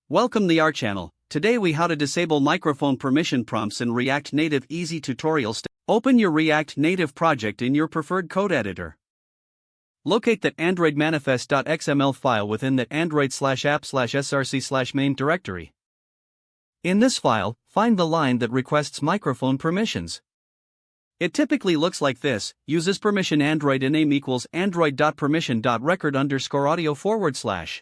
Welcome to our channel. Today we how to disable microphone permission prompts in React Native easy tutorial. Open your React Native project in your preferred code editor. Locate that Android manifest.xml file within that android/app/src/main directory. In this file, find the line that requests microphone permissions. It typically looks like this: uses permission Android in name equals android.permission.record_audio/.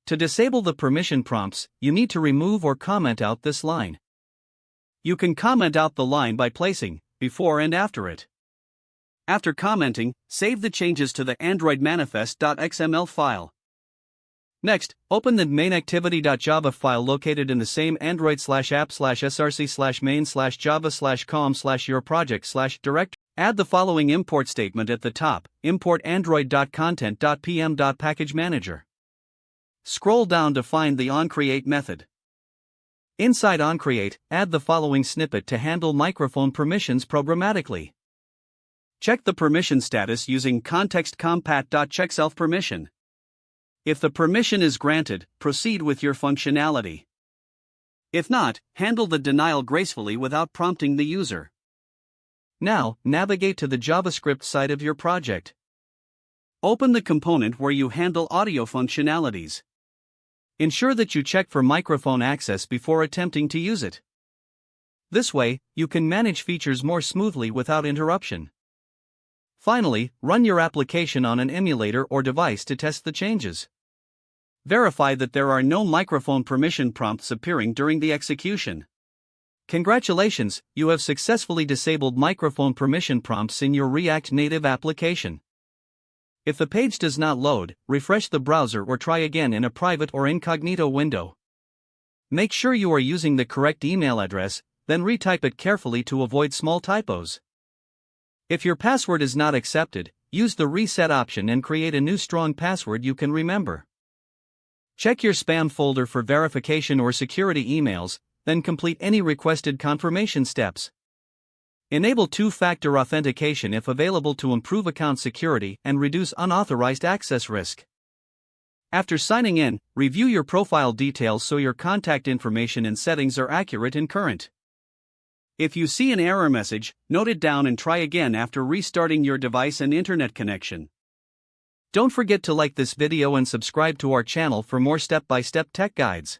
To disable the permission prompts, you need to remove or comment out this line. You can comment out the line by placing before and after it. After commenting, save the changes to the Android manifest.xml file. Next, open the mainActivity.java file located in the same android/app/src/main/java/com/your project/direct. Add the following import statement at the top: import android.content.pm.packageManager. Scroll down to find the onCreate method. Inside onCreate, add the following snippet to handle microphone permissions programmatically. Check the permission status using context.compat.checkSelf-permission. If the permission is granted, proceed with your functionality. If not, handle the denial gracefully without prompting the user. Now, navigate to the JavaScript side of your project. Open the component where you handle audio functionalities. Ensure that you check for microphone access before attempting to use it. This way, you can manage features more smoothly without interruption. Finally, run your application on an emulator or device to test the changes. Verify that there are no microphone permission prompts appearing during the execution. Congratulations, you have successfully disabled microphone permission prompts in your React Native application. If the page does not load, refresh the browser or try again in a private or incognito window. Make sure you are using the correct email address, then retype it carefully to avoid small typos. If your password is not accepted, use the reset option and create a new strong password you can remember. Check your spam folder for verification or security emails, then complete any requested confirmation steps. Enable two-factor authentication if available to improve account security and reduce unauthorized access risk. After signing in, review your profile details so your contact information and settings are accurate and current. If you see an error message, note it down and try again after restarting your device and internet connection. Don't forget to like this video and subscribe to our channel for more step-by-step tech guides.